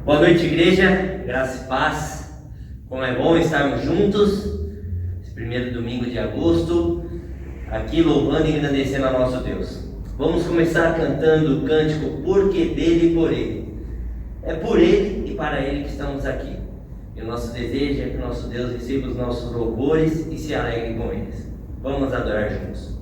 Boa noite, igreja, graça e paz. Como é bom estarmos juntos, esse primeiro domingo de agosto, aqui louvando e agradecendo a nosso Deus. Vamos começar cantando o cântico Porque dele e por ele. É por ele e para ele que estamos aqui. E o nosso desejo é que o nosso Deus receba os nossos louvores e se alegre com eles. Vamos adorar juntos.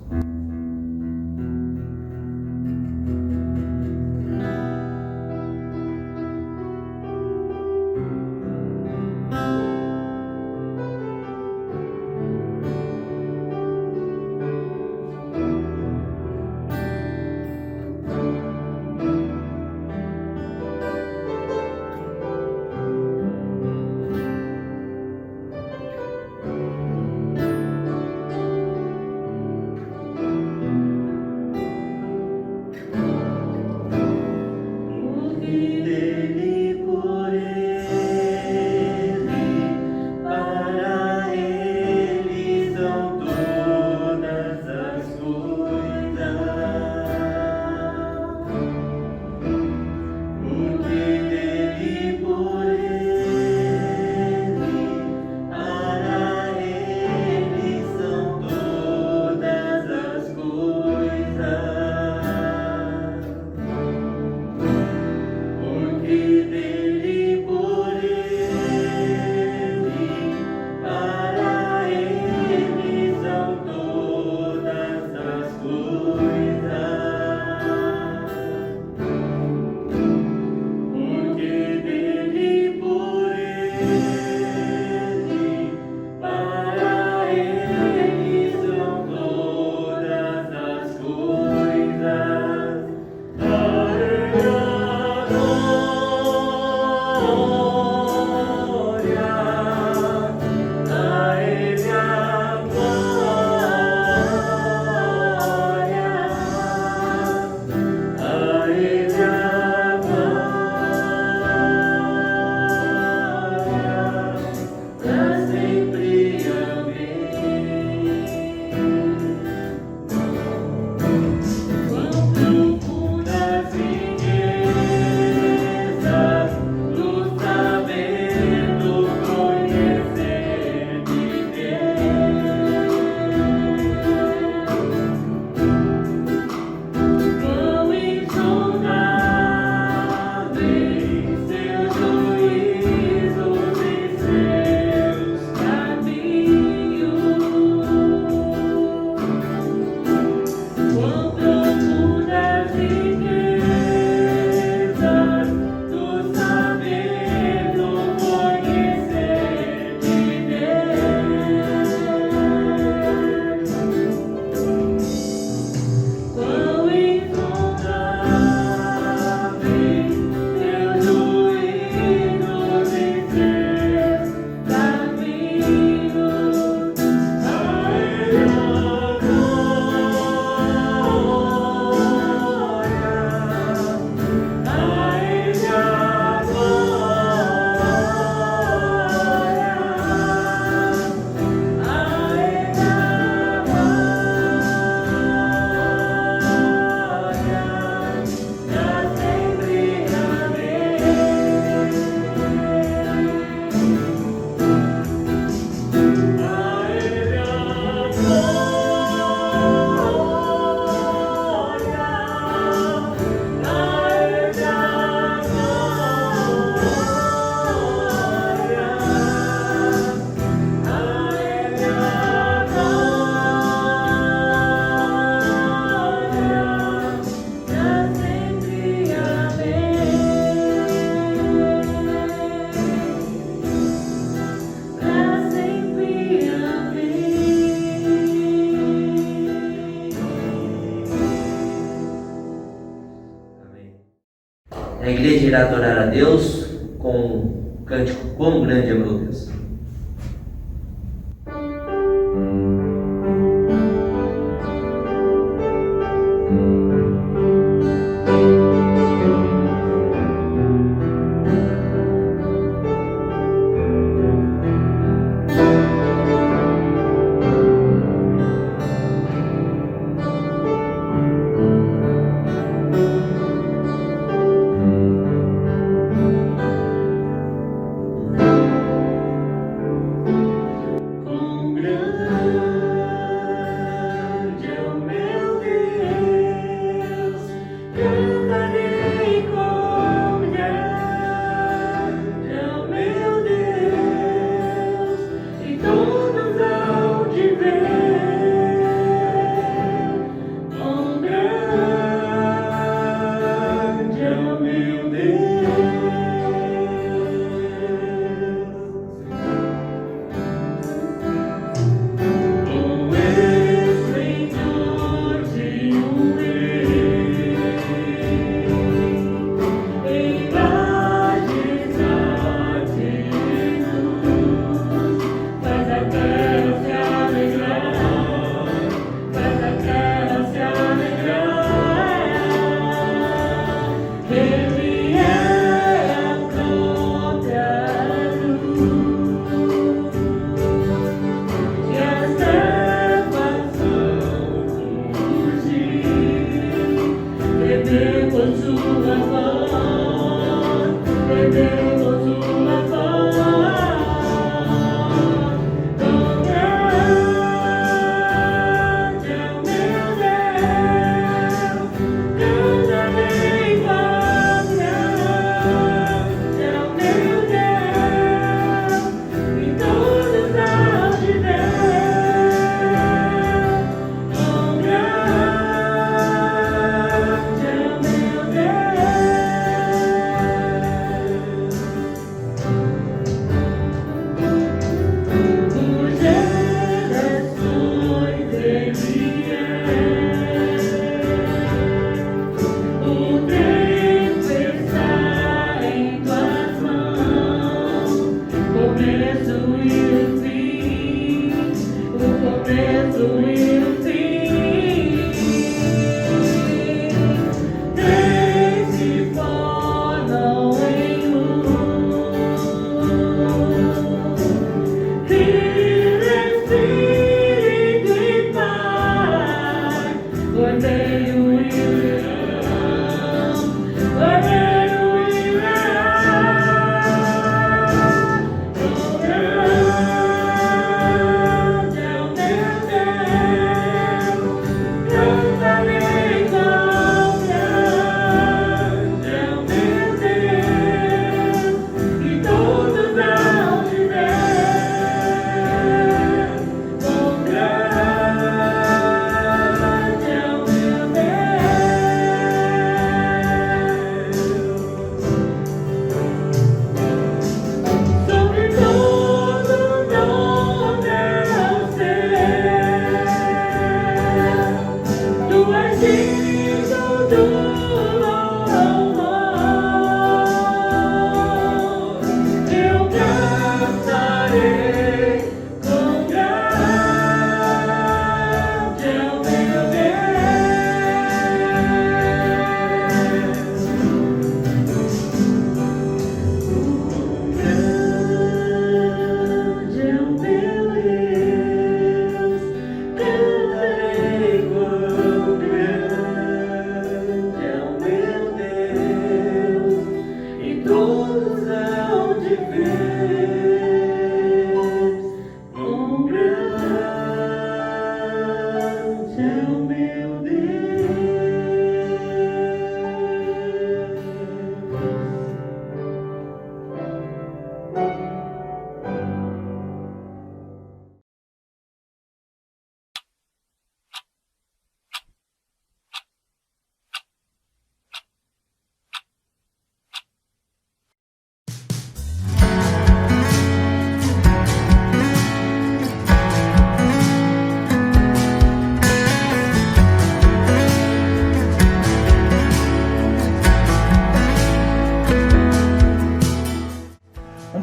A igreja irá adorar a Deus com o cântico Quão Grande é Meu Deus.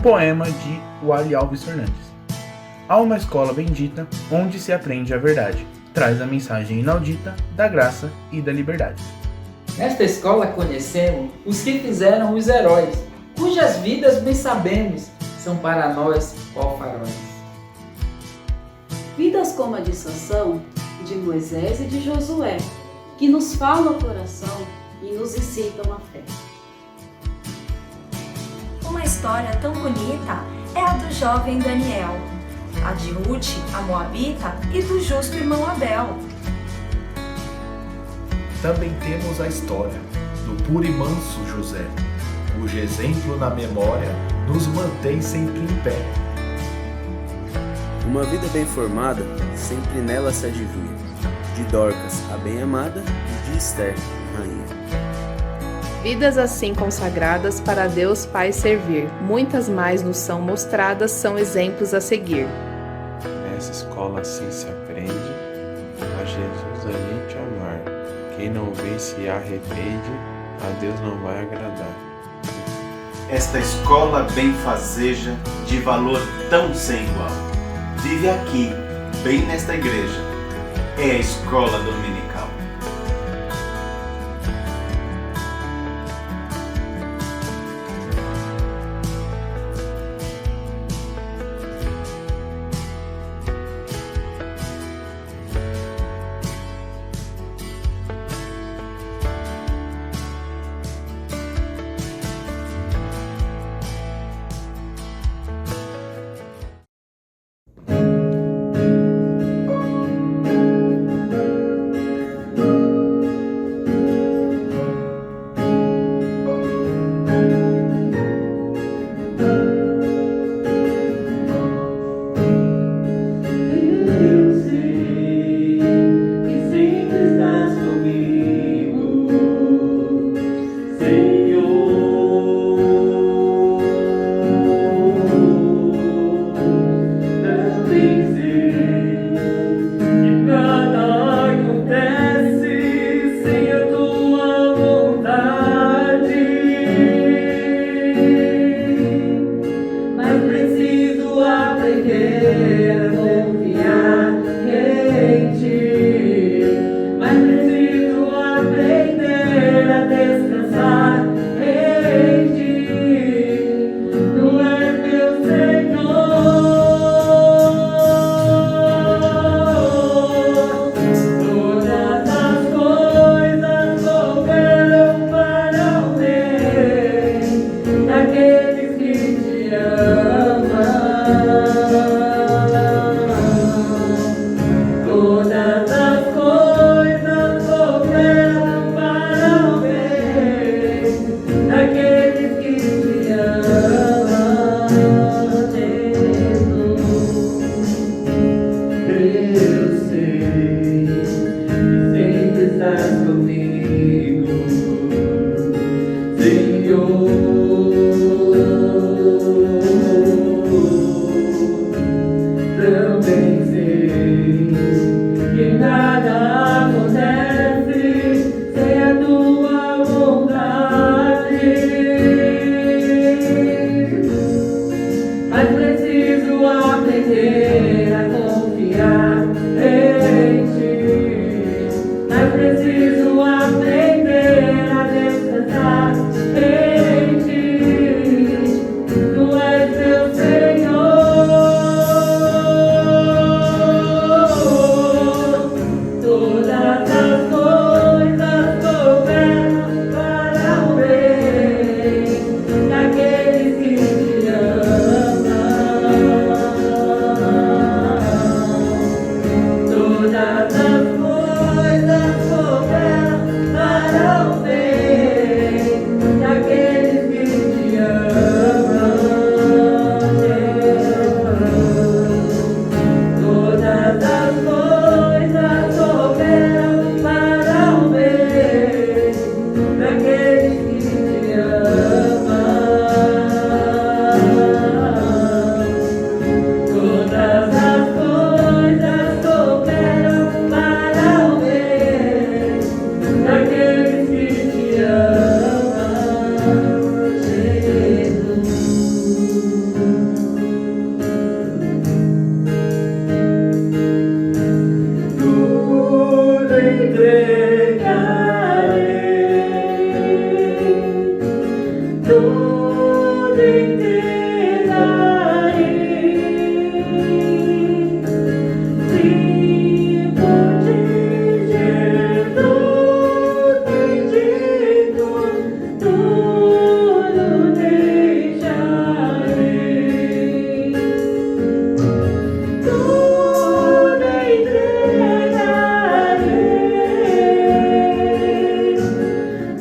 Poema de Wally Alves Fernandes. Há uma escola bendita, onde se aprende a verdade, traz a mensagem inaudita da graça e da liberdade. Nesta escola conhecemos os que fizeram os heróis, cujas vidas bem sabemos, são para nós ó faróis. Vidas como a de Sansão, de Moisés e de Josué, que nos falam o coração e nos incitam a fé. Uma história tão bonita é a do jovem Daniel, a de Ruth, a Moabita, e do justo irmão Abel. Também temos a história do puro e manso José, cujo exemplo na memória nos mantém sempre em pé. Uma vida bem formada sempre nela se adivinha, de Dorcas, a bem-amada, e de Esther, rainha. Vidas assim consagradas para Deus Pai servir, muitas mais nos são mostradas, são exemplos a seguir. Nessa escola assim se aprende a Jesus ali te amar. Quem não vê se arrepende, a Deus não vai agradar. Esta escola benfazeja, de valor tão sem igual, vive aqui, bem nesta igreja, é a escola dominical.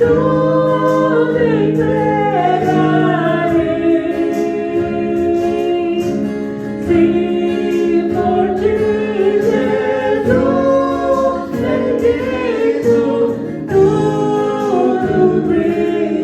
tudo entregarei. Se por ti, Jesus, bendito, tudo brindarei.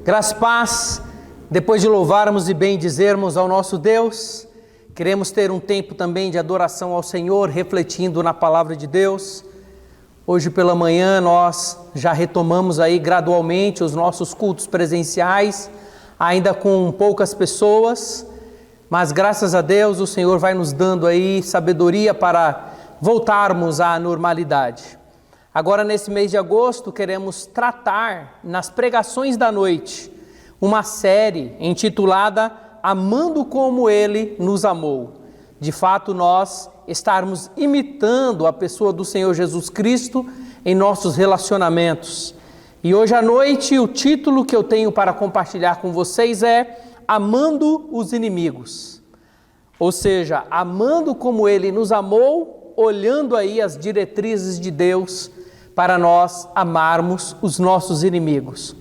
Graça e paz, depois de louvarmos e bendizermos ao nosso Deus, queremos ter um tempo também de adoração ao Senhor, refletindo na palavra de Deus. Hoje pela manhã nós já retomamos aí gradualmente os nossos cultos presenciais, ainda com poucas pessoas, mas graças a Deus o Senhor vai nos dando aí sabedoria para voltarmos à normalidade. Agora, nesse mês de agosto, queremos tratar, nas pregações da noite, uma série intitulada Amando como Ele nos amou. De fato, nós estarmos imitando a pessoa do Senhor Jesus Cristo em nossos relacionamentos. E hoje à noite, o título que eu tenho para compartilhar com vocês é Amando os Inimigos. Ou seja, amando como Ele nos amou, olhando aí as diretrizes de Deus para nós amarmos os nossos inimigos.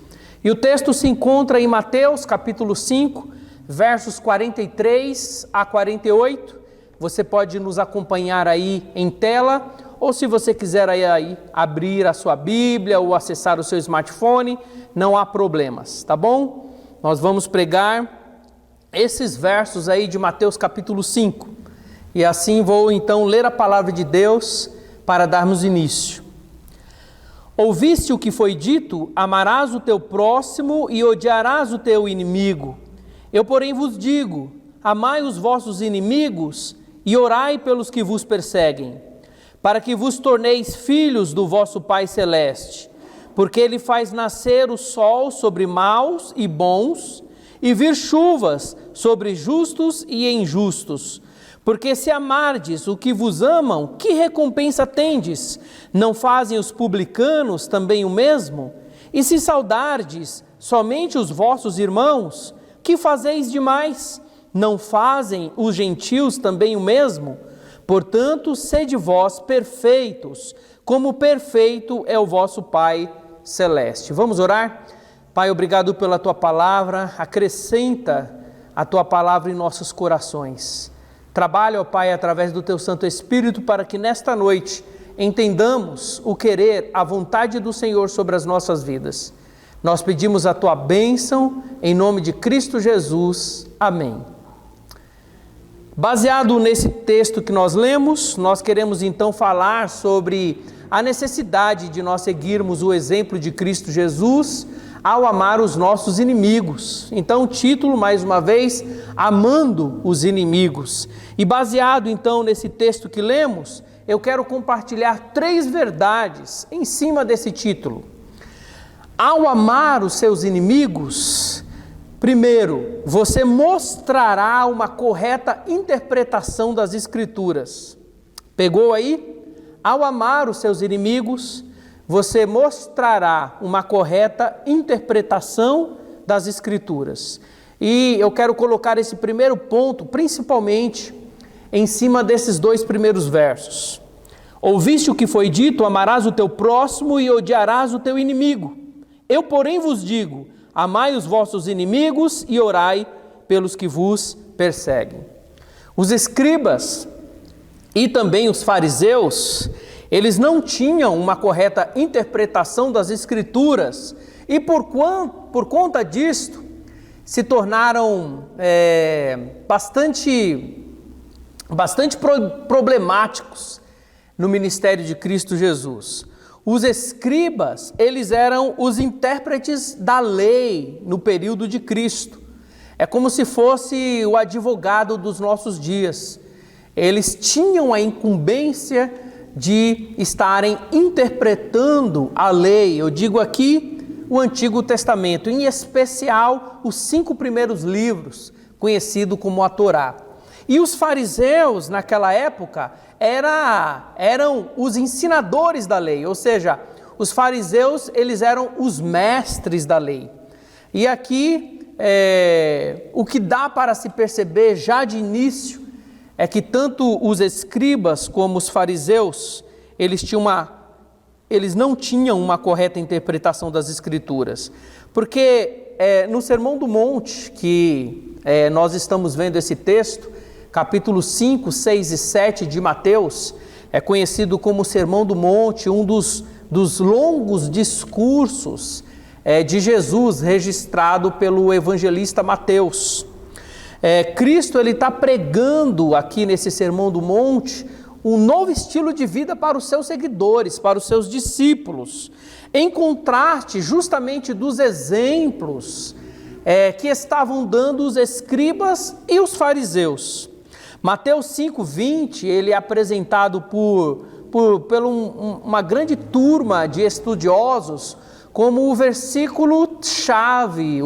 E o texto se encontra em Mateus capítulo 5, versos 43 a 48. Você pode nos acompanhar aí em tela, ou se você quiser aí abrir a sua Bíblia ou acessar o seu smartphone, não há problemas, tá bom? Nós vamos pregar esses versos aí de Mateus capítulo 5. E assim vou então ler a palavra de Deus para darmos início. Ouviste o que foi dito, amarás o teu próximo e odiarás o teu inimigo. Eu, porém, vos digo, amai os vossos inimigos e orai pelos que vos perseguem, para que vos torneis filhos do vosso Pai Celeste, porque Ele faz nascer o sol sobre maus e bons, e vir chuvas sobre justos e injustos. Porque se amardes o que vos amam, que recompensa tendes? Não fazem os publicanos também o mesmo? E se saudardes somente os vossos irmãos, que fazeis demais? Não fazem os gentios também o mesmo? Portanto, sede vós perfeitos, como perfeito é o vosso Pai Celeste. Vamos orar? Pai, obrigado pela Tua palavra, acrescenta a Tua palavra em nossos corações. Trabalha, ó Pai, através do Teu Santo Espírito para que nesta noite entendamos o querer, a vontade do Senhor sobre as nossas vidas. Nós pedimos a Tua bênção em nome de Cristo Jesus. Amém. Baseado nesse texto que nós lemos, nós queremos então falar sobre a necessidade de nós seguirmos o exemplo de Cristo Jesus ao amar os nossos inimigos. Então o título, mais uma vez, Amando os Inimigos. E baseado então nesse texto que lemos, eu quero compartilhar 3 verdades em cima desse título. Ao amar os seus inimigos, primeiro, você mostrará uma correta interpretação das Escrituras. Pegou aí? Ao amar os seus inimigos, você mostrará uma correta interpretação das Escrituras. E eu quero colocar esse primeiro ponto, principalmente, em cima desses 2 primeiros versos. Ouviste o que foi dito, amarás o teu próximo e odiarás o teu inimigo. Eu, porém, vos digo, amai os vossos inimigos e orai pelos que vos perseguem. Os escribas e também os fariseus, eles não tinham uma correta interpretação das Escrituras e por conta disto se tornaram bastante problemáticos no ministério de Cristo Jesus. Os escribas, eles eram os intérpretes da lei no período de Cristo. É como se fosse o advogado dos nossos dias. Eles tinham a incumbência de estarem interpretando a lei. Eu digo aqui o Antigo Testamento, em especial os 5 primeiros livros, conhecido como a Torá. E os fariseus, naquela época, eram os ensinadores da lei, ou seja, Os fariseus, eles eram os mestres da lei. E aqui, o que dá para se perceber já de início é que tanto os escribas como os fariseus, eles não tinham uma correta interpretação das Escrituras. Porque no Sermão do Monte, que nós estamos vendo esse texto, capítulos 5, 6 e 7 de Mateus, é conhecido como Sermão do Monte, um dos longos discursos de Jesus registrado pelo evangelista Mateus. Cristo está pregando aqui nesse Sermão do Monte um novo estilo de vida para os seus seguidores, para os seus discípulos, em contraste justamente dos exemplos que estavam dando os escribas e os fariseus. Mateus 5:20, ele é apresentado por uma grande turma de estudiosos como o versículo-chave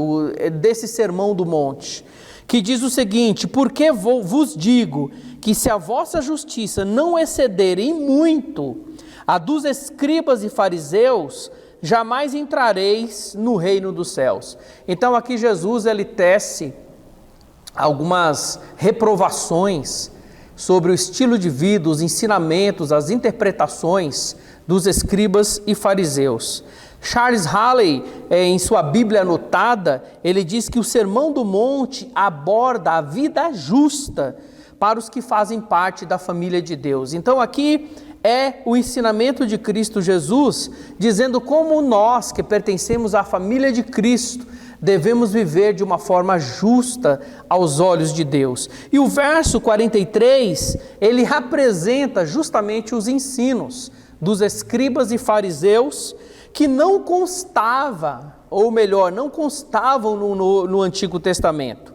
desse Sermão do Monte, que diz o seguinte: porque vos digo que se a vossa justiça não exceder em muito a dos escribas e fariseus, jamais entrareis no reino dos céus. Então aqui Jesus ele tece algumas reprovações sobre o estilo de vida, os ensinamentos, as interpretações dos escribas e fariseus. Charles Halley, em sua Bíblia anotada, ele diz que o Sermão do Monte aborda a vida justa para os que fazem parte da família de Deus. Então aqui é o ensinamento de Cristo Jesus, dizendo como nós que pertencemos à família de Cristo devemos viver de uma forma justa aos olhos de Deus. E o verso 43, ele apresenta justamente os ensinos dos escribas e fariseus que não constavam no Antigo Testamento.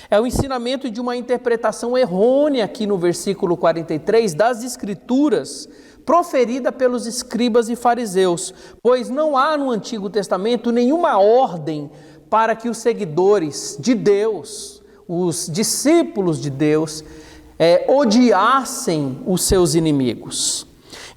É o ensinamento de uma interpretação errônea aqui no versículo 43 das Escrituras, proferida pelos escribas e fariseus, pois não há no Antigo Testamento nenhuma ordem para que os seguidores de Deus, os discípulos de Deus, odiassem os seus inimigos.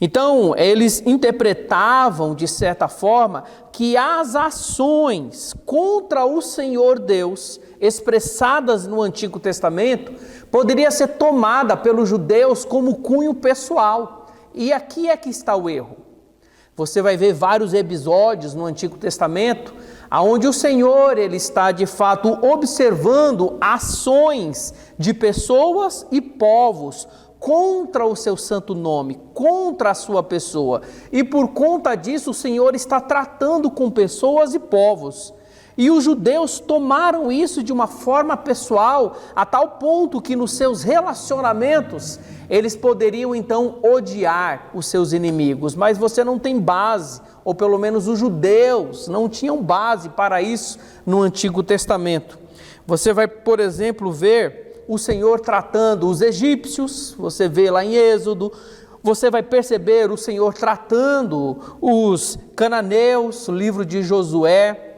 Então, eles interpretavam, de certa forma, que as ações contra o Senhor Deus, expressadas no Antigo Testamento, poderia ser tomada pelos judeus como cunho pessoal. E aqui é que está o erro. Você vai ver vários episódios no Antigo Testamento, onde o Senhor ele está de fato observando ações de pessoas e povos contra o seu santo nome, contra a sua pessoa. E por conta disso o Senhor está tratando com pessoas e povos. E os judeus tomaram isso de uma forma pessoal, a tal ponto que nos seus relacionamentos eles poderiam então odiar os seus inimigos. Mas você não tem base, ou pelo menos os judeus não tinham base para isso no Antigo Testamento. Você vai, por exemplo, ver o Senhor tratando os egípcios, você vê lá em Êxodo. Você vai perceber o Senhor tratando os cananeus, o livro de Josué.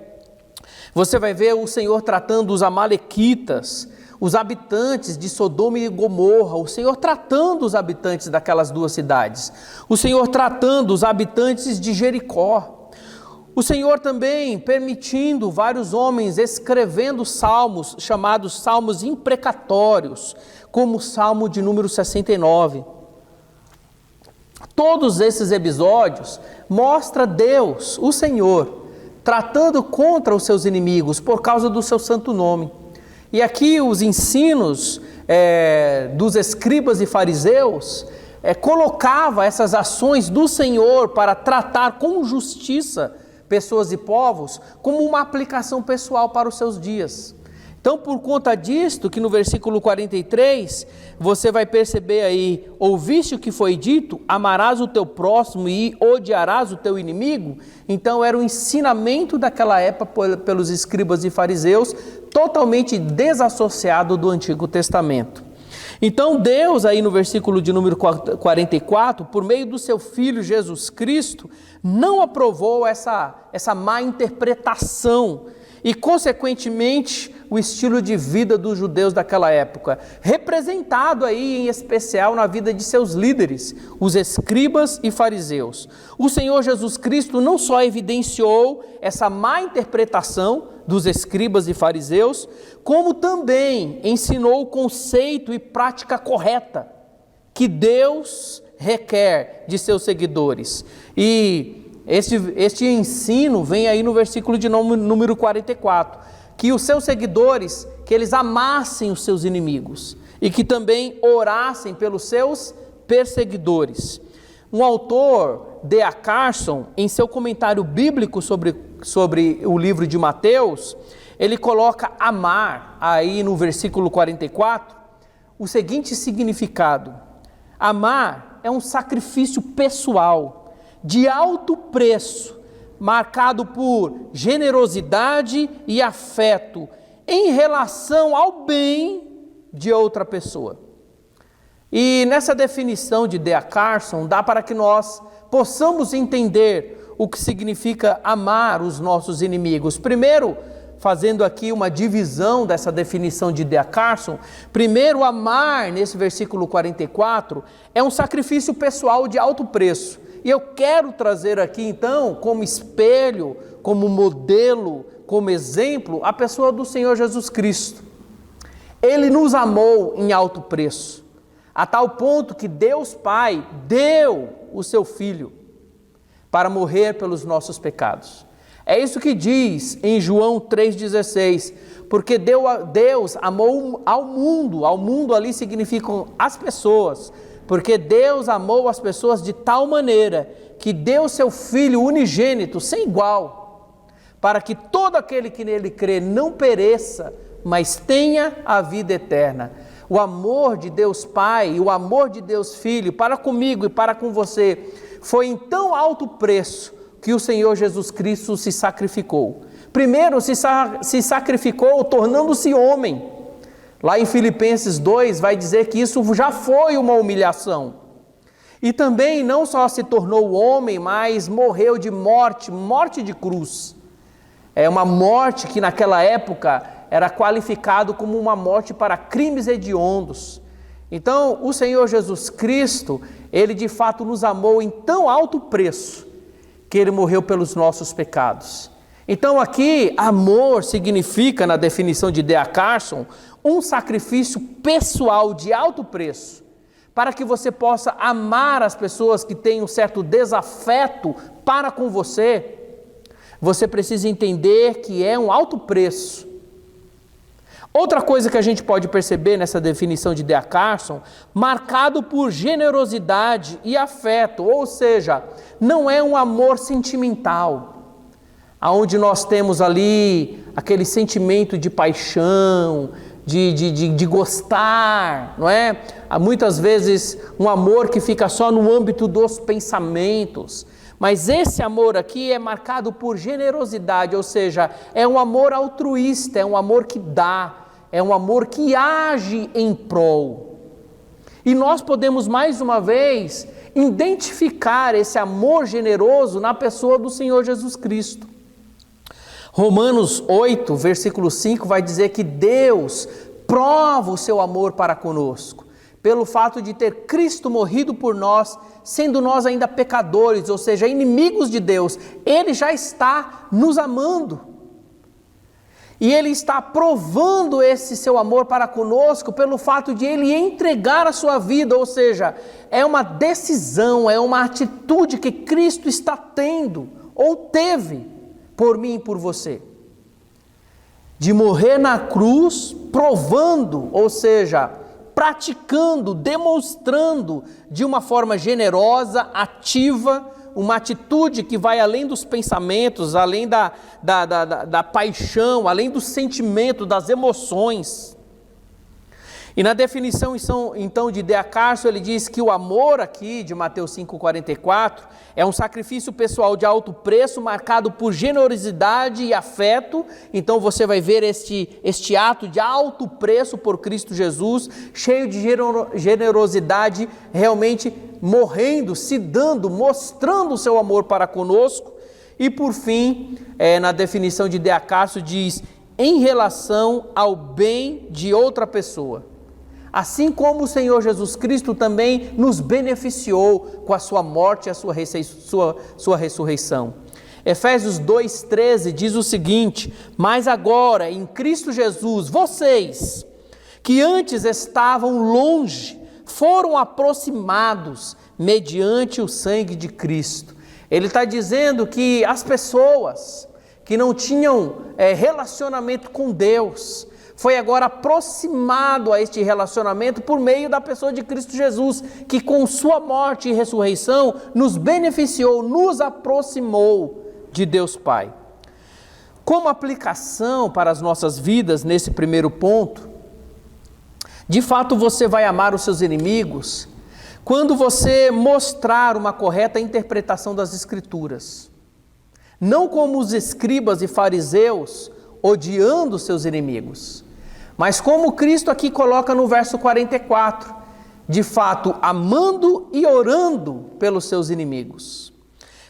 Você vai ver o Senhor tratando os amalequitas, os habitantes de Sodoma e Gomorra, o Senhor tratando os habitantes daquelas duas cidades, o Senhor tratando os habitantes de Jericó. O Senhor também permitindo vários homens escrevendo salmos, chamados salmos imprecatórios, como o salmo de número 69. Todos esses episódios mostram Deus, o Senhor, tratando contra os seus inimigos por causa do seu santo nome. E aqui os ensinos dos escribas e fariseus colocava essas ações do Senhor para tratar com justiça pessoas e povos como uma aplicação pessoal para os seus dias. Então, por conta disto, que no versículo 43, você vai perceber aí, ouviste o que foi dito, amarás o teu próximo e odiarás o teu inimigo. Então, era o ensinamento daquela época pelos escribas e fariseus, totalmente desassociado do Antigo Testamento. Então, Deus, aí no versículo de número 44, por meio do seu Filho Jesus Cristo, não aprovou essa má interpretação e, consequentemente, o estilo de vida dos judeus daquela época, representado aí em especial na vida de seus líderes, os escribas e fariseus. O Senhor Jesus Cristo não só evidenciou essa má interpretação dos escribas e fariseus, como também ensinou o conceito e prática correta que Deus requer de seus seguidores. E este ensino vem aí no versículo de número 44, que os seus seguidores, que eles amassem os seus inimigos e que também orassem pelos seus perseguidores. Um autor, D.A. Carson, em seu comentário bíblico sobre o livro de Mateus, ele coloca amar aí no versículo 44 o seguinte significado: amar é um sacrifício pessoal, de alto preço, marcado por generosidade e afeto em relação ao bem de outra pessoa. E nessa definição de D.A. Carson, dá para que nós possamos entender o que significa amar os nossos inimigos. Primeiro, fazendo aqui uma divisão dessa definição de D.A. Carson, primeiro, amar, nesse versículo 44, é um sacrifício pessoal de alto preço. E eu quero trazer aqui, então, como espelho, como modelo, como exemplo, a pessoa do Senhor Jesus Cristo. Ele nos amou em alto preço, a tal ponto que Deus Pai deu o seu Filho para morrer pelos nossos pecados. É isso que diz em João 3,16, porque Deus amou ao mundo ali significam as pessoas, porque Deus amou as pessoas de tal maneira que deu seu Filho unigênito, sem igual, para que todo aquele que nele crê não pereça, mas tenha a vida eterna. O amor de Deus Pai e o amor de Deus Filho para comigo e para com você foi em tão alto preço que o Senhor Jesus Cristo se sacrificou. Primeiro se sacrificou tornando-se homem. Lá em Filipenses 2 vai dizer que isso já foi uma humilhação. E também não só se tornou homem, mas morreu de morte de cruz. É uma morte que naquela época era qualificado como uma morte para crimes hediondos. Então, o Senhor Jesus Cristo, Ele de fato nos amou em tão alto preço, que Ele morreu pelos nossos pecados. Então aqui, amor significa, na definição de D.A. Carson, um sacrifício pessoal de alto preço, para que você possa amar as pessoas que têm um certo desafeto para com você. Você precisa entender que é um alto preço. Outra coisa que a gente pode perceber nessa definição de D.A. Carson, marcado por generosidade e afeto, ou seja, não é um amor sentimental, aonde nós temos ali aquele sentimento de paixão, de gostar, não é? Há muitas vezes um amor que fica só no âmbito dos pensamentos, mas esse amor aqui é marcado por generosidade, ou seja, é um amor altruísta, é um amor que dá, é um amor que age em prol. E nós podemos mais uma vez identificar esse amor generoso na pessoa do Senhor Jesus Cristo. Romanos 8, versículo 5 vai dizer que Deus prova o seu amor para conosco, pelo fato de ter Cristo morrido por nós, sendo nós ainda pecadores, ou seja, inimigos de Deus. Ele já está nos amando. E Ele está provando esse seu amor para conosco pelo fato de Ele entregar a sua vida, ou seja, é uma decisão, é uma atitude que Cristo está tendo, ou teve, por mim e por você. De morrer na cruz, provando, ou seja, praticando, demonstrando de uma forma generosa, ativa, uma atitude que vai além dos pensamentos, além da paixão, além do sentimento, das emoções. E na definição então de D.A. Carson, ele diz que o amor aqui de Mateus 5,44 é um sacrifício pessoal de alto preço, marcado por generosidade e afeto. Então você vai ver este ato de alto preço por Cristo Jesus, cheio de generosidade, realmente morrendo, se dando, mostrando o seu amor para conosco. E por fim, na definição de D.A. Carson diz: em relação ao bem de outra pessoa. Assim como o Senhor Jesus Cristo também nos beneficiou com a sua morte e a sua ressurreição. Efésios 2,13 diz o seguinte: mas agora, em Cristo Jesus, vocês, que antes estavam longe, foram aproximados mediante o sangue de Cristo. Ele está dizendo que as pessoas que não tinham relacionamento com Deus, foi agora aproximado a este relacionamento por meio da pessoa de Cristo Jesus, que com sua morte e ressurreição nos beneficiou, nos aproximou de Deus Pai. Como aplicação para as nossas vidas nesse primeiro ponto, de fato você vai amar os seus inimigos quando você mostrar uma correta interpretação das Escrituras. Não como os escribas e fariseus odiando seus inimigos, mas como Cristo aqui coloca no verso 44, de fato amando e orando pelos seus inimigos.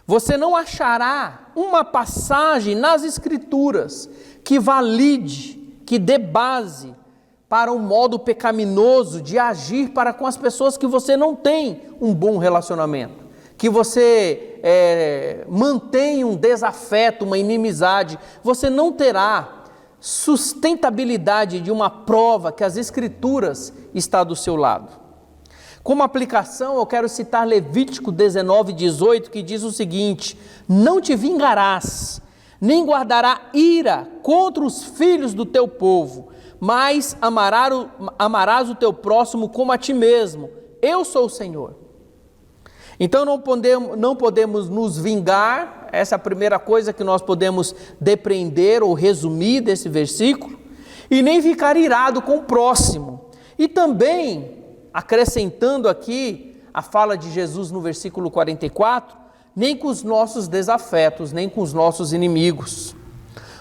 Você não achará uma passagem nas Escrituras que valide, que dê base para um modo pecaminoso de agir para com as pessoas que você não tem um bom relacionamento, que você mantém um desafeto, uma inimizade. Você não terá sustentabilidade de uma prova que as Escrituras está do seu lado. Como aplicação, eu quero citar Levítico 19:18, que diz o seguinte: não te vingarás, nem guardará ira contra os filhos do teu povo, mas amarás o teu próximo como a ti mesmo. Eu sou o Senhor. Então não podemos nos vingar, essa é a primeira coisa que nós podemos depreender ou resumir desse versículo, e nem ficar irado com o próximo. E também, acrescentando aqui a fala de Jesus no versículo 44, nem com os nossos desafetos, nem com os nossos inimigos.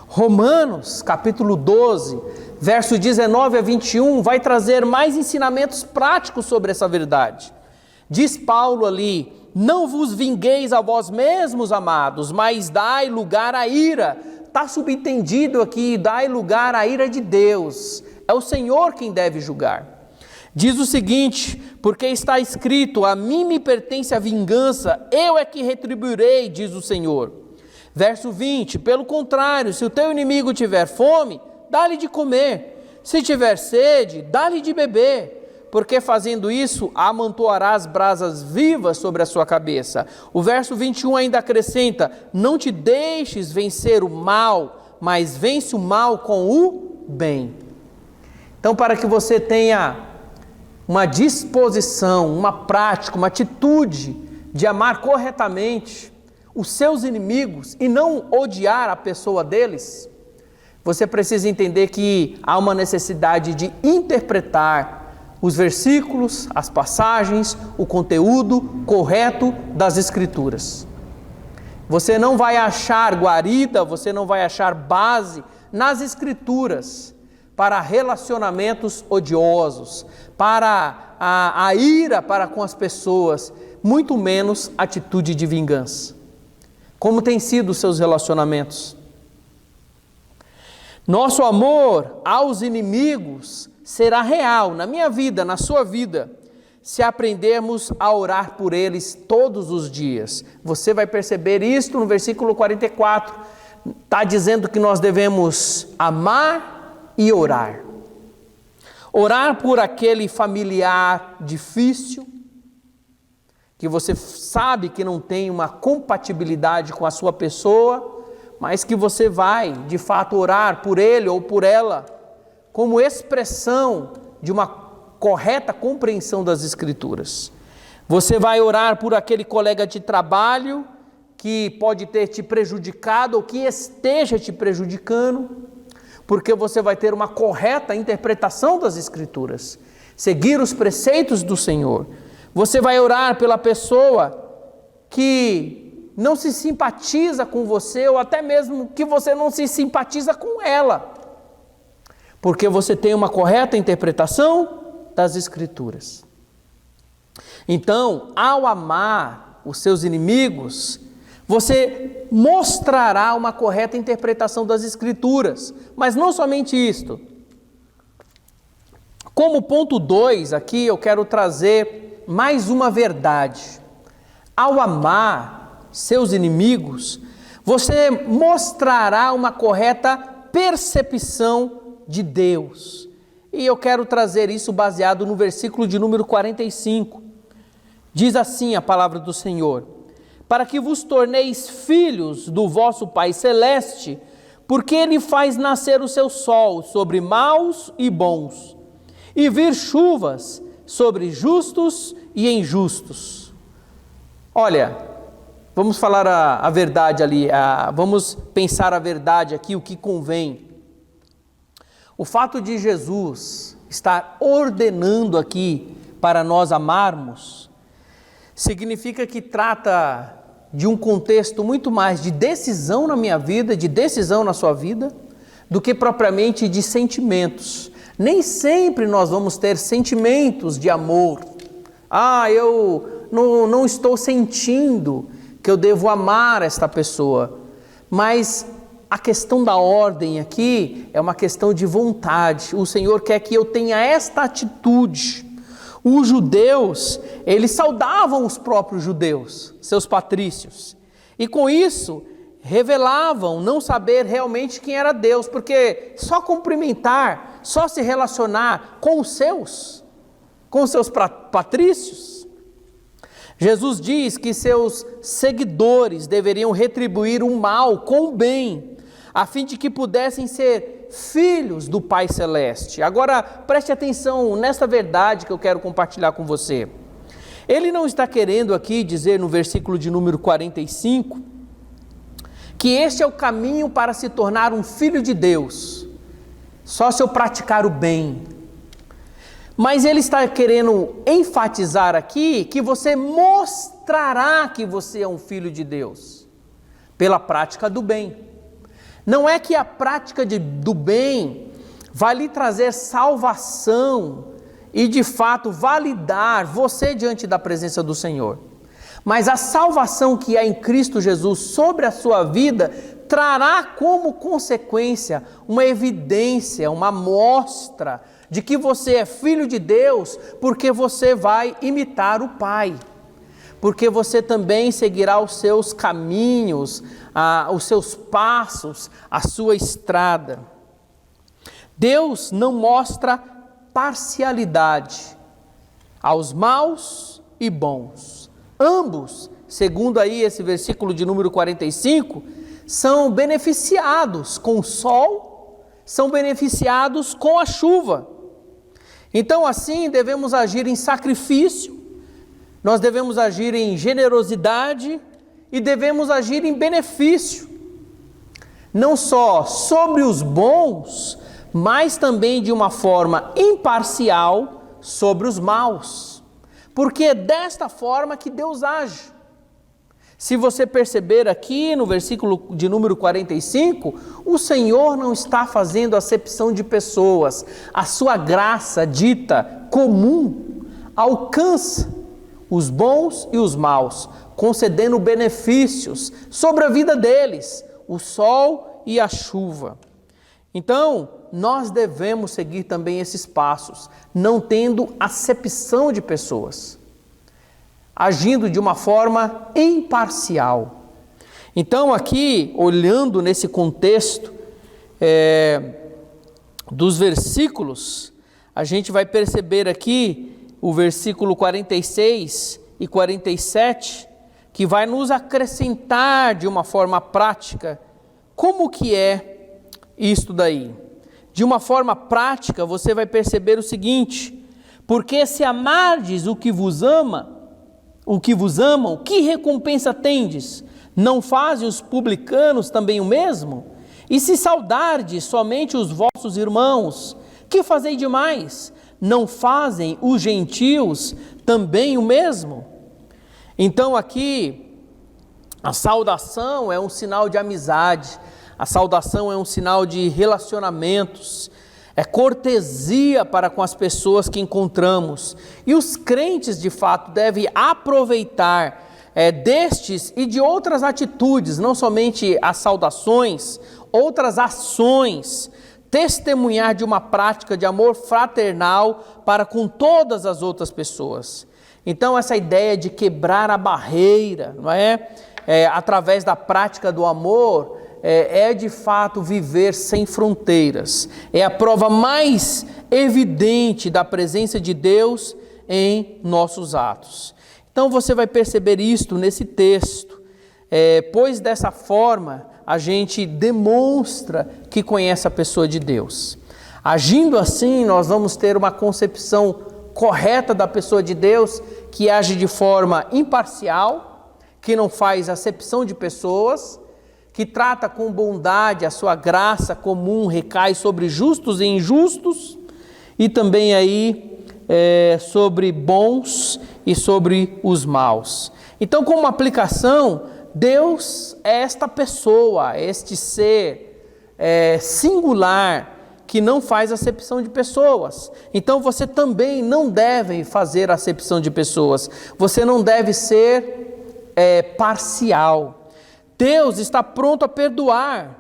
Romanos, capítulo 12, verso 19 a 21, vai trazer mais ensinamentos práticos sobre essa verdade. Diz Paulo ali: não vos vingueis a vós mesmos, amados, mas dai lugar à ira. Está subentendido aqui, dai lugar à ira de Deus. É o Senhor quem deve julgar. Diz o seguinte: porque está escrito, a mim me pertence a vingança, eu é que retribuirei, diz o Senhor. Verso 20, pelo contrário, se o teu inimigo tiver fome, dá-lhe de comer, se tiver sede, dá-lhe de beber, porque fazendo isso, amontoarás brasas vivas sobre a sua cabeça. O verso 21 ainda acrescenta, não te deixes vencer o mal, mas vence o mal com o bem. Então, para que você tenha uma disposição, uma prática, uma atitude de amar corretamente os seus inimigos e não odiar a pessoa deles, você precisa entender que há uma necessidade de interpretar os versículos, as passagens, o conteúdo correto das Escrituras. Você não vai achar guarida, você não vai achar base nas Escrituras para relacionamentos odiosos, para a ira para com as pessoas, muito menos atitude de vingança. Como têm sido os seus relacionamentos? Nosso amor aos inimigos será real na minha vida, na sua vida, se aprendermos a orar por eles todos os dias. Você vai perceber isto no versículo 44, está dizendo que nós devemos amar e orar. Orar por aquele familiar difícil, que você sabe que não tem uma compatibilidade com a sua pessoa, mas que você vai, de fato, orar por ele ou por ela, como expressão de uma correta compreensão das Escrituras. Você vai orar por aquele colega de trabalho que pode ter te prejudicado ou que esteja te prejudicando, porque você vai ter uma correta interpretação das Escrituras, seguir os preceitos do Senhor. Você vai orar pela pessoa que não se simpatiza com você, ou até mesmo que você não se simpatiza com ela, porque você tem uma correta interpretação das Escrituras. Então, ao amar os seus inimigos, você mostrará uma correta interpretação das Escrituras. Mas não somente isto. Como ponto 2 aqui, eu quero trazer mais uma verdade. Ao amar seus inimigos, você mostrará uma correta percepção de Deus. E eu quero trazer isso baseado no versículo de número 45. Diz assim a palavra do Senhor: para que vos torneis filhos do vosso Pai Celeste, porque Ele faz nascer o seu sol sobre maus e bons, e vir chuvas sobre justos e injustos. Olha, vamos falar a verdade ali, vamos pensar a verdade aqui, o que convém. O fato de Jesus estar ordenando aqui para nós amarmos, significa que trata de um contexto muito mais de decisão na minha vida, de decisão na sua vida, do que propriamente de sentimentos. Nem sempre nós vamos ter sentimentos de amor. Eu não estou sentindo que eu devo amar esta pessoa. Mas a questão da ordem aqui é uma questão de vontade. O Senhor quer que eu tenha esta atitude. Os judeus, eles saudavam os próprios judeus, seus patrícios. E com isso, revelavam não saber realmente quem era Deus, porque só cumprimentar, só se relacionar com os seus patrícios. Jesus diz que seus seguidores deveriam retribuir o mal com o bem, a fim de que pudessem ser filhos do Pai Celeste. Agora, preste atenção nesta verdade que eu quero compartilhar com você. Ele não está querendo aqui dizer no versículo de número 45, que este é o caminho para se tornar um filho de Deus, só se eu praticar o bem. Mas ele está querendo enfatizar aqui que você mostrará que você é um filho de Deus, pela prática do bem. Não é que a prática do bem vai lhe trazer salvação e de fato validar você diante da presença do Senhor. Mas a salvação que há em Cristo Jesus sobre a sua vida trará como consequência uma evidência, uma amostra de que você é filho de Deus, porque você vai imitar o Pai. Porque você também seguirá os seus caminhos, os seus passos, a sua estrada. Deus não mostra parcialidade aos maus e bons. Ambos, segundo aí esse versículo de número 45, são beneficiados com o sol, são beneficiados com a chuva. Então assim devemos agir em sacrifício, nós devemos agir em generosidade e devemos agir em benefício, não só sobre os bons, mas também de uma forma imparcial sobre os maus, porque é desta forma que Deus age. Se você perceber aqui no versículo de número 45, o Senhor não está fazendo acepção de pessoas, a sua graça dita comum alcança os bons e os maus, concedendo benefícios sobre a vida deles, o sol e a chuva. Então, nós devemos seguir também esses passos, não tendo acepção de pessoas, agindo de uma forma imparcial. Então, aqui, olhando nesse contexto dos versículos, a gente vai perceber aqui o versículo 46 e 47, que vai nos acrescentar de uma forma prática como que é isto daí. De uma forma prática, você vai perceber o seguinte: porque se amardes o que vos amam, que recompensa tendes? Não fazem os publicanos também o mesmo? E se saudardes somente os vossos irmãos, que fazei demais? Não fazem os gentios também o mesmo? Então aqui, a saudação é um sinal de amizade, a saudação é um sinal de relacionamentos, é cortesia para com as pessoas que encontramos. E os crentes, de fato, devem aproveitar destes e de outras atitudes, não somente as saudações, outras ações, testemunhar de uma prática de amor fraternal para com todas as outras pessoas. Então essa ideia de quebrar a barreira, não é? Através da prática do amor, é de fato viver sem fronteiras. É a prova mais evidente da presença de Deus em nossos atos. Então você vai perceber isto nesse texto, pois dessa forma a gente demonstra que conhece a pessoa de Deus. Agindo assim, nós vamos ter uma concepção correta da pessoa de Deus, que age de forma imparcial, que não faz acepção de pessoas, que trata com bondade, a sua graça comum recai sobre justos e injustos, e também aí sobre bons e sobre os maus. Então, como aplicação, Deus é esta pessoa, este ser singular, que não faz acepção de pessoas. Então você também não deve fazer acepção de pessoas. Você não deve ser parcial. Deus está pronto a perdoar.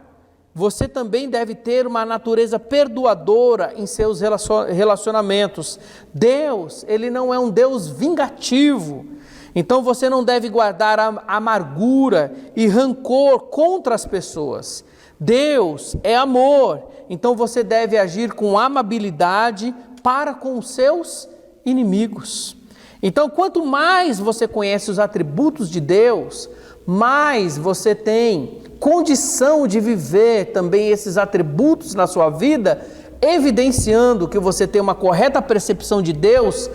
Você também deve ter uma natureza perdoadora em seus relacionamentos. Deus, Ele não é um Deus vingativo. Então você não deve guardar amargura e rancor contra as pessoas. Deus é amor, então você deve agir com amabilidade para com os seus inimigos. Então, quanto mais você conhece os atributos de Deus, mais você tem condição de viver também esses atributos na sua vida, evidenciando que você tem uma correta percepção de Deus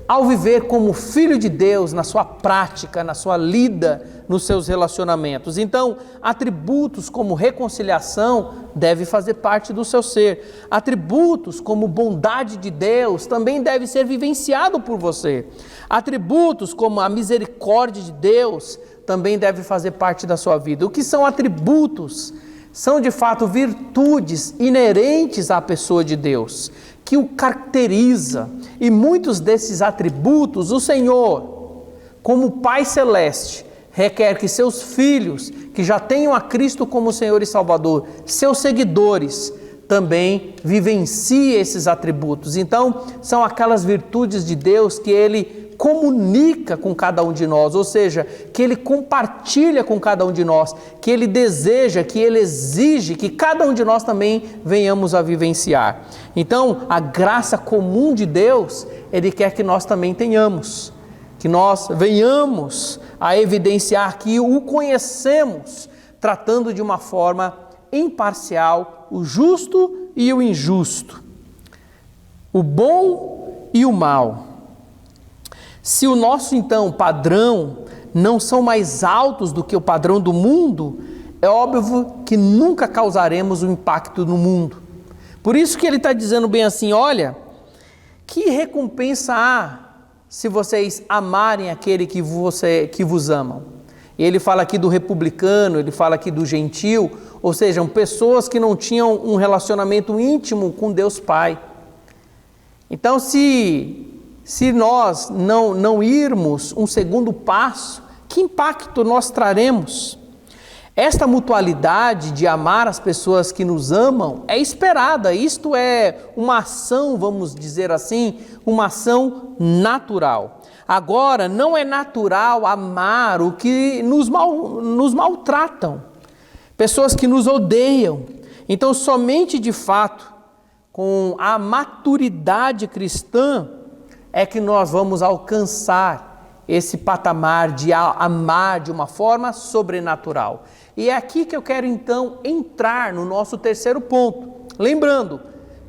ao viver como filho de Deus na sua prática, na sua lida, nos seus relacionamentos. Então, atributos como reconciliação devem fazer parte do seu ser. Atributos como bondade de Deus também devem ser vivenciados por você. Atributos como a misericórdia de Deus também devem fazer parte da sua vida. O que são atributos? São de fato virtudes inerentes à pessoa de Deus, que o caracteriza, e muitos desses atributos o Senhor, como Pai Celeste, requer que seus filhos, que já tenham a Cristo como Senhor e Salvador, seus seguidores, também vivenciem esses atributos. Então, são aquelas virtudes de Deus que Ele comunica com cada um de nós, ou seja, que Ele compartilha com cada um de nós, que Ele deseja, que Ele exige que cada um de nós também venhamos a vivenciar. Então, a graça comum de Deus, Ele quer que nós também tenhamos, que nós venhamos a evidenciar que o conhecemos, tratando de uma forma imparcial o justo e o injusto, o bom e o mal. Se o nosso, então, padrão não são mais altos do que o padrão do mundo, é óbvio que nunca causaremos um impacto no mundo. Por isso que ele está dizendo bem assim, olha, que recompensa há se vocês amarem aquele que vos amam? Ele fala aqui do republicano, ele fala aqui do gentil, ou seja, pessoas que não tinham um relacionamento íntimo com Deus Pai. Então, se nós não irmos um segundo passo, que impacto nós traremos? Esta mutualidade de amar as pessoas que nos amam é esperada, isto é uma ação, vamos dizer assim, uma ação natural. Agora, não é natural amar o que nos maltratam, pessoas que nos odeiam. Então, somente de fato, com a maturidade cristã, é que nós vamos alcançar esse patamar de amar de uma forma sobrenatural. E é aqui que eu quero então entrar no nosso terceiro ponto. Lembrando,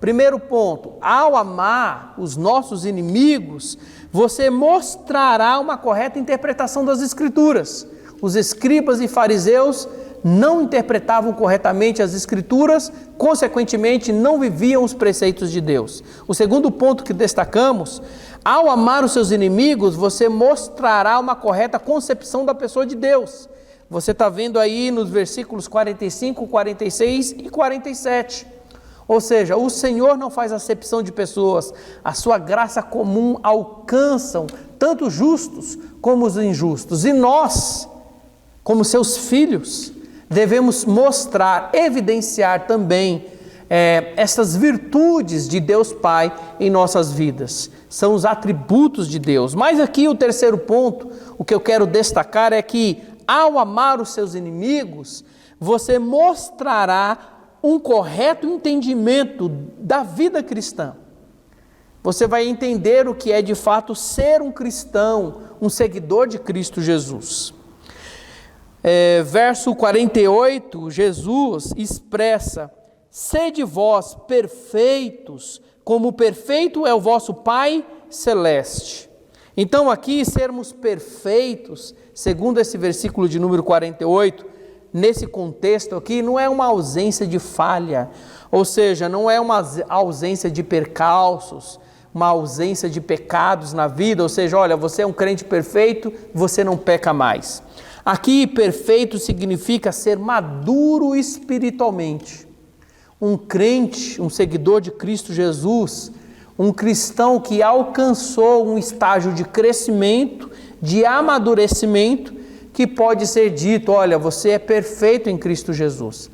primeiro ponto, ao amar os nossos inimigos, você mostrará uma correta interpretação das Escrituras. Os escribas e fariseus não interpretavam corretamente as Escrituras, consequentemente não viviam os preceitos de Deus. O segundo ponto que destacamos, ao amar os seus inimigos, você mostrará uma correta concepção da pessoa de Deus. Você está vendo aí nos versículos 45, 46 e 47. Ou seja, o Senhor não faz acepção de pessoas, a sua graça comum alcança tanto os justos como os injustos. E nós, como seus filhos, devemos mostrar, evidenciar também essas virtudes de Deus Pai em nossas vidas. São os atributos de Deus. Mas aqui o terceiro ponto, o que eu quero destacar é que ao amar os seus inimigos, você mostrará um correto entendimento da vida cristã. Você vai entender o que é de fato ser um cristão, um seguidor de Cristo Jesus. Verso 48, Jesus expressa: sede vós perfeitos, como perfeito é o vosso Pai Celeste. Então aqui, sermos perfeitos, segundo esse versículo de número 48, nesse contexto aqui, não é uma ausência de falha, ou seja, não é uma ausência de percalços, uma ausência de pecados na vida, ou seja, olha, você é um crente perfeito, você não peca mais. Aqui, perfeito significa ser maduro espiritualmente. Um crente, um seguidor de Cristo Jesus, um cristão que alcançou um estágio de crescimento, de amadurecimento, que pode ser dito, olha, você é perfeito em Cristo Jesus.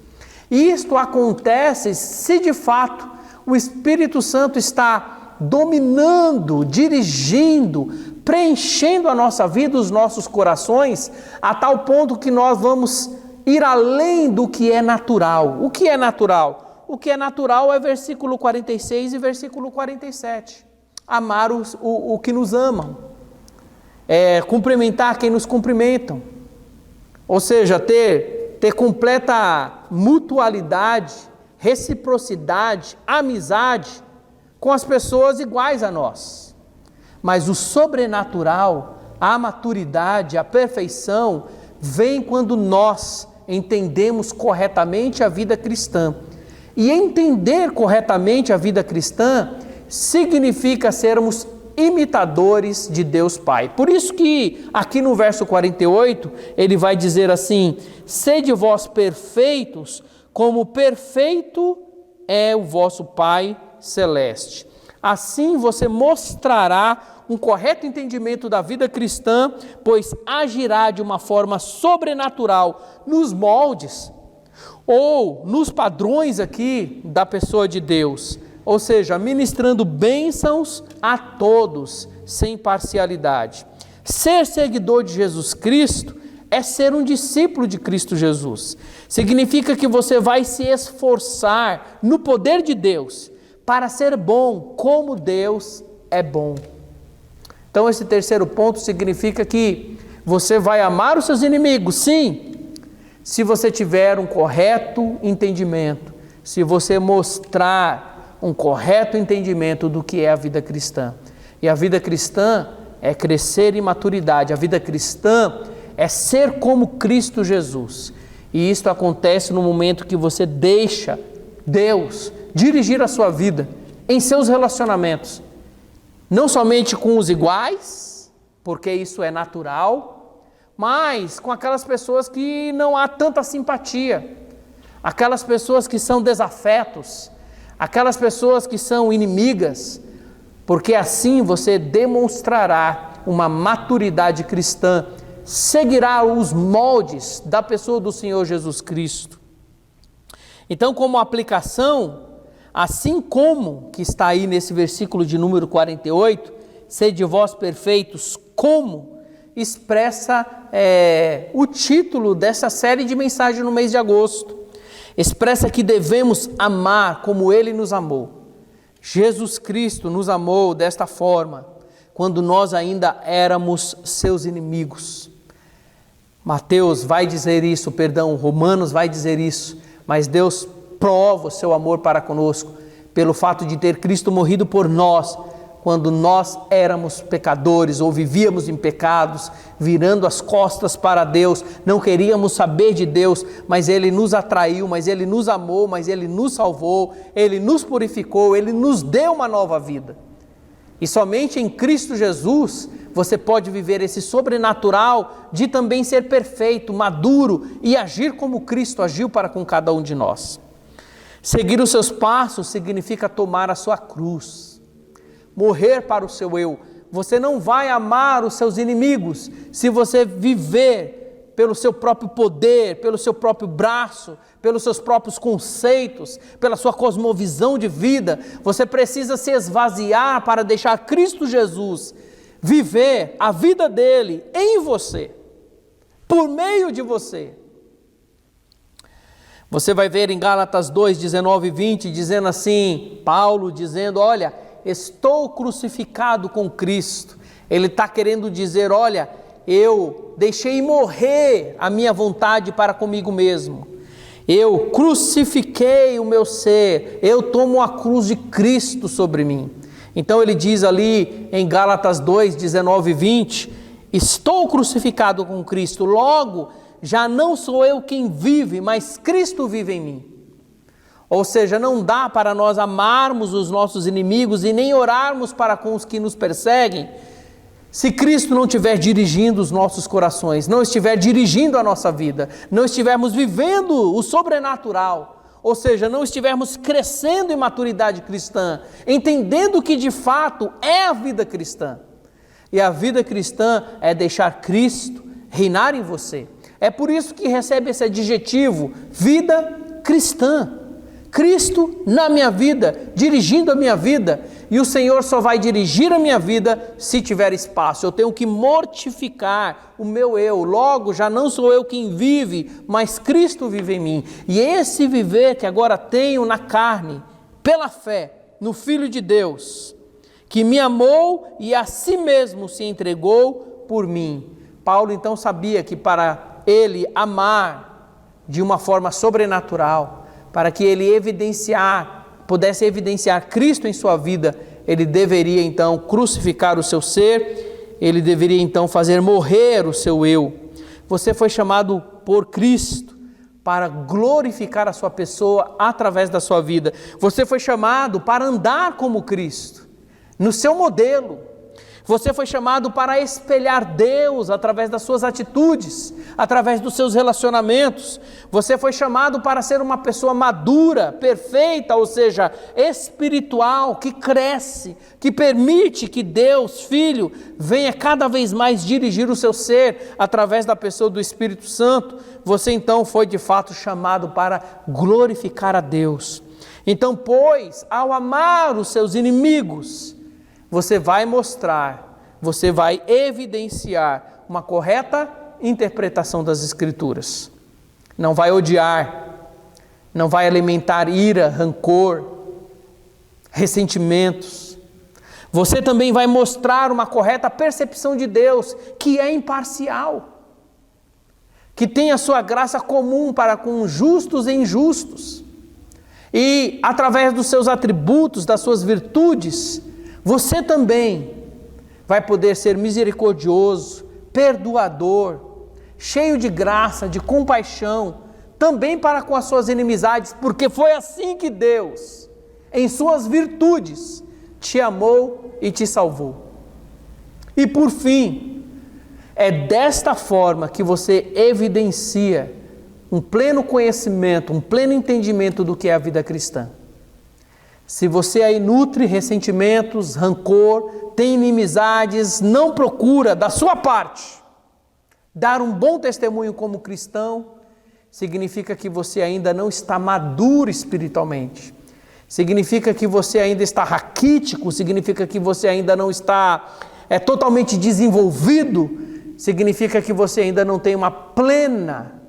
E isto acontece se de fato o Espírito Santo está dominando, dirigindo, preenchendo a nossa vida, os nossos corações, a tal ponto que nós vamos ir além do que é natural. O que é natural? O que é natural é versículo 46 e versículo 47. Amar o que nos amam. Cumprimentar quem nos cumprimentam. Ou seja, ter completa mutualidade, reciprocidade, amizade com as pessoas iguais a nós. Mas o sobrenatural, a maturidade, a perfeição, vem quando nós entendemos corretamente a vida cristã. E entender corretamente a vida cristã significa sermos imitadores de Deus Pai. Por isso que aqui no verso 48, ele vai dizer assim: sede vós perfeitos, como perfeito é o vosso Pai Celeste. Assim você mostrará um correto entendimento da vida cristã, pois agirá de uma forma sobrenatural nos moldes ou nos padrões aqui da pessoa de Deus, ou seja, ministrando bênçãos a todos, sem parcialidade. Ser seguidor de Jesus Cristo é ser um discípulo de Cristo Jesus. Significa que você vai se esforçar no poder de Deus para ser bom como Deus é bom. Então esse terceiro ponto significa que você vai amar os seus inimigos, sim, se você tiver um correto entendimento, se você mostrar um correto entendimento do que é a vida cristã. E a vida cristã é crescer em maturidade, a vida cristã é ser como Cristo Jesus. E isto acontece no momento que você deixa Deus dirigir a sua vida em seus relacionamentos, não somente com os iguais, porque isso é natural, mas com aquelas pessoas que não há tanta simpatia, aquelas pessoas que são desafetos, aquelas pessoas que são inimigas, porque assim você demonstrará uma maturidade cristã, seguirá os moldes da pessoa do Senhor Jesus Cristo. Então, como aplicação, assim como que está aí nesse versículo de número 48, sede vós perfeitos, como expressa o título dessa série de mensagens no mês de agosto. Expressa que devemos amar como Ele nos amou. Jesus Cristo nos amou desta forma, quando nós ainda éramos seus inimigos. Mateus vai dizer isso, Romanos vai dizer isso, mas Deus prova o seu amor para conosco, pelo fato de ter Cristo morrido por nós, quando nós éramos pecadores ou vivíamos em pecados, virando as costas para Deus, não queríamos saber de Deus, mas Ele nos atraiu, mas Ele nos amou, mas Ele nos salvou, Ele nos purificou, Ele nos deu uma nova vida. E somente em Cristo Jesus você pode viver esse sobrenatural de também ser perfeito, maduro e agir como Cristo agiu para com cada um de nós. Seguir os seus passos significa tomar a sua cruz, morrer para o seu eu. Você não vai amar os seus inimigos se você viver pelo seu próprio poder, pelo seu próprio braço, pelos seus próprios conceitos, pela sua cosmovisão de vida. Você precisa se esvaziar para deixar Cristo Jesus viver a vida dele em você, por meio de você. Você vai ver em Gálatas 2, 19 e 20, dizendo assim, Paulo dizendo, olha, estou crucificado com Cristo. Ele está querendo dizer, olha, eu deixei morrer a minha vontade para comigo mesmo. Eu crucifiquei o meu ser, eu tomo a cruz de Cristo sobre mim. Então ele diz ali em Gálatas 2, 19 e 20, estou crucificado com Cristo, logo já não sou eu quem vive, mas Cristo vive em mim. Ou seja, não dá para nós amarmos os nossos inimigos e nem orarmos para com os que nos perseguem, se Cristo não estiver dirigindo os nossos corações, não estiver dirigindo a nossa vida, não estivermos vivendo o sobrenatural, ou seja, não estivermos crescendo em maturidade cristã, entendendo que de fato é a vida cristã. E a vida cristã é deixar Cristo reinar em você. É por isso que recebe esse adjetivo, vida cristã. Cristo na minha vida, dirigindo a minha vida, e o Senhor só vai dirigir a minha vida se tiver espaço. Eu tenho que mortificar o meu eu, logo já não sou eu quem vive, mas Cristo vive em mim. E esse viver que agora tenho na carne, pela fé, no Filho de Deus, que me amou e a si mesmo se entregou por mim. Paulo então sabia que para ele amar de uma forma sobrenatural, para que ele pudesse evidenciar Cristo em sua vida, ele deveria então crucificar o seu ser, ele deveria então fazer morrer o seu eu. Você foi chamado por Cristo para glorificar a sua pessoa através da sua vida. Você foi chamado para andar como Cristo, no seu modelo. Você foi chamado para espelhar Deus através das suas atitudes, através dos seus relacionamentos. Você foi chamado para ser uma pessoa madura, perfeita, ou seja, espiritual, que cresce, que permite que Deus, Filho, venha cada vez mais dirigir o seu ser através da pessoa do Espírito Santo. Você então foi de fato chamado para glorificar a Deus. Então, pois, ao amar os seus inimigos, você vai mostrar, você vai evidenciar uma correta interpretação das Escrituras. Não vai odiar, não vai alimentar ira, rancor, ressentimentos. Você também vai mostrar uma correta percepção de Deus, que é imparcial, que tem a sua graça comum para com justos e injustos. E através dos seus atributos, das suas virtudes, você também vai poder ser misericordioso, perdoador, cheio de graça, de compaixão, também para com as suas inimizades, porque foi assim que Deus, em suas virtudes, te amou e te salvou. E por fim, é desta forma que você evidencia um pleno conhecimento, um pleno entendimento do que é a vida cristã. Se você aí nutre ressentimentos, rancor, tem inimizades, não procura da sua parte dar um bom testemunho como cristão, significa que você ainda não está maduro espiritualmente. Significa que você ainda está raquítico, significa que você ainda não está totalmente desenvolvido, significa que você ainda não tem uma plena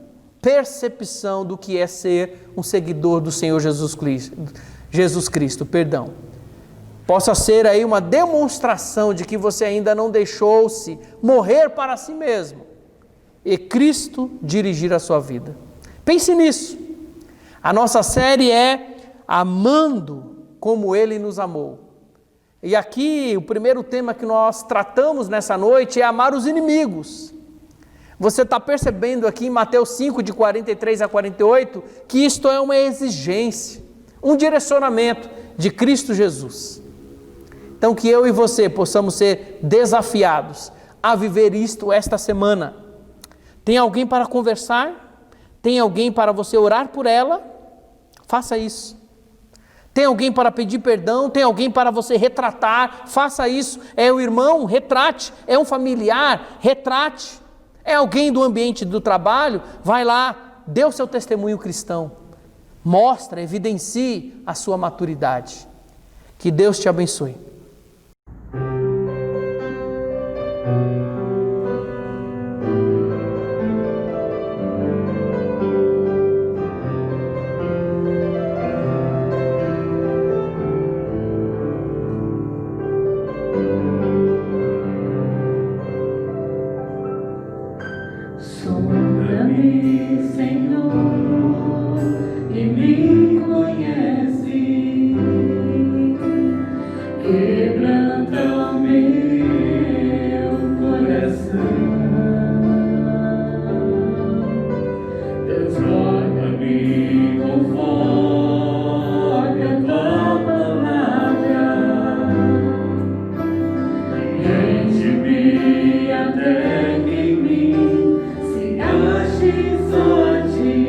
percepção do que é ser um seguidor do Senhor Jesus Cristo. Possa ser aí uma demonstração de que você ainda não deixou-se morrer para si mesmo e Cristo dirigir a sua vida. Pense nisso. A nossa série é Amando como Ele nos amou. E aqui o primeiro tema que nós tratamos nessa noite é amar os inimigos. Você está percebendo aqui em Mateus 5, de 43 a 48, que isto é uma exigência, um direcionamento de Cristo Jesus. Então que eu e você possamos ser desafiados a viver isto esta semana. Tem alguém para conversar? Tem alguém para você orar por ela? Faça isso. Tem alguém para pedir perdão, tem alguém para você retratar, faça isso. É o irmão, retrate. É um familiar, retrate. É alguém do ambiente do trabalho, vai lá, dê o seu testemunho cristão. Mostra, evidencie a sua maturidade. Que Deus te abençoe. Sonda-me, Senhor, e me conhece. Quebranta o meu coração. Transforma-me conforme a tua palavra. Enche-me até que em mim se ache só a ti.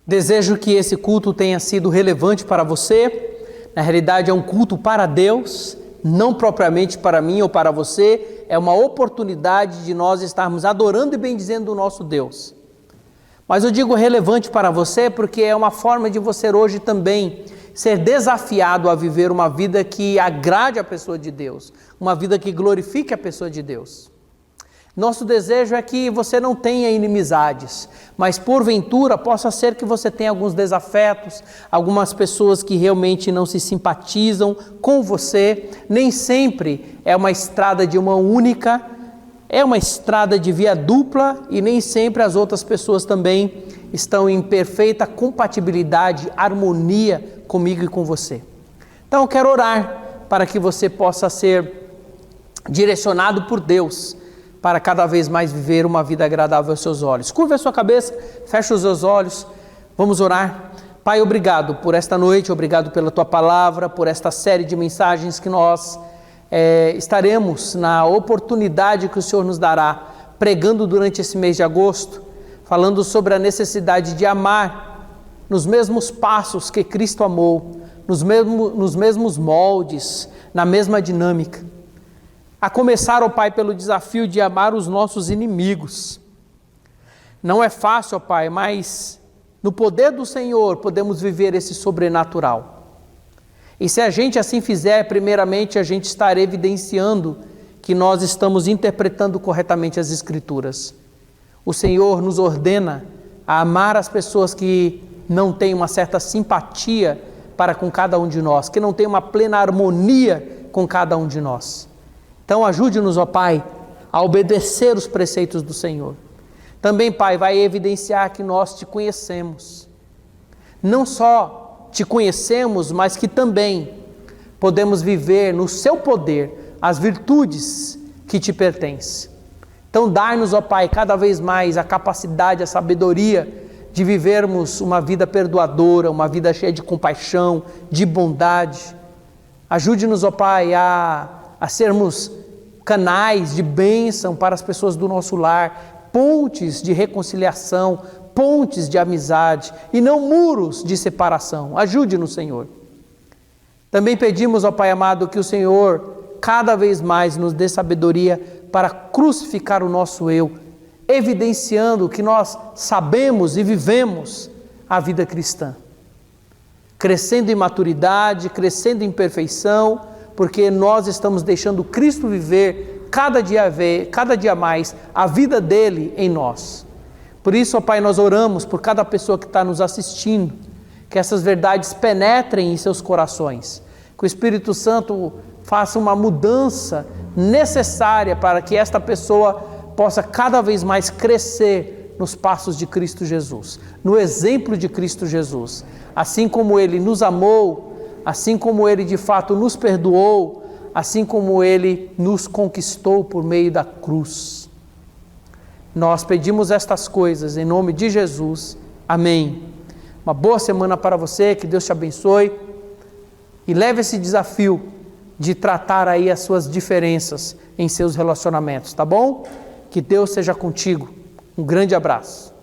Desejo que esse culto tenha sido relevante para você. Na realidade, é um culto para Deus, não propriamente para mim ou para você. É uma oportunidade de nós estarmos adorando e bendizendo o nosso Deus. Mas eu digo relevante para você porque é uma forma de você hoje também ser desafiado a viver uma vida que agrade a pessoa de Deus, uma vida que glorifique a pessoa de Deus. Nosso desejo é que você não tenha inimizades, mas porventura possa ser que você tenha alguns desafetos, algumas pessoas que realmente não se simpatizam com você. Nem sempre é uma estrada de mão única, é uma estrada de via dupla e nem sempre as outras pessoas também estão em perfeita compatibilidade, harmonia comigo e com você. Então eu quero orar para que você possa ser direcionado por Deus para cada vez mais viver uma vida agradável aos seus olhos. Curva a sua cabeça, fecha os seus olhos, vamos orar. Pai, obrigado por esta noite, obrigado pela Tua palavra, por esta série de mensagens que nós estaremos na oportunidade que o Senhor nos dará, pregando durante esse mês de agosto, falando sobre a necessidade de amar nos mesmos passos que Cristo amou, nos mesmos moldes, na mesma dinâmica. A começar, ó Pai, pelo desafio de amar os nossos inimigos. Não é fácil, ó Pai, mas no poder do Senhor podemos viver esse sobrenatural. E se a gente assim fizer, primeiramente a gente estará evidenciando que nós estamos interpretando corretamente as Escrituras. O Senhor nos ordena a amar as pessoas que não têm uma certa simpatia para com cada um de nós, que não têm uma plena harmonia com cada um de nós. Então ajude-nos, ó Pai, a obedecer os preceitos do Senhor. Também, Pai, vai evidenciar que nós te conhecemos. Não só te conhecemos, mas que também podemos viver no seu poder as virtudes que te pertencem. Então dai-nos, ó Pai, cada vez mais a capacidade, a sabedoria de vivermos uma vida perdoadora, uma vida cheia de compaixão, de bondade. Ajude-nos, ó Pai, a sermos canais de bênção para as pessoas do nosso lar, pontes de reconciliação, pontes de amizade e não muros de separação. Ajude-nos, Senhor. Também pedimos, ó Pai amado, que o Senhor cada vez mais nos dê sabedoria para crucificar o nosso eu, evidenciando que nós sabemos e vivemos a vida cristã, crescendo em maturidade, crescendo em perfeição, porque nós estamos deixando Cristo viver cada dia mais a vida dele em nós. Por isso, ó Pai, nós oramos por cada pessoa que está nos assistindo, que essas verdades penetrem em seus corações, que o Espírito Santo faça uma mudança necessária para que esta pessoa possa cada vez mais crescer nos passos de Cristo Jesus, no exemplo de Cristo Jesus, assim como Ele nos amou, assim como Ele de fato nos perdoou, assim como Ele nos conquistou por meio da cruz. Nós pedimos estas coisas em nome de Jesus. Amém. Uma boa semana para você, que Deus te abençoe e leve esse desafio de tratar aí as suas diferenças em seus relacionamentos, tá bom? Que Deus seja contigo. Um grande abraço.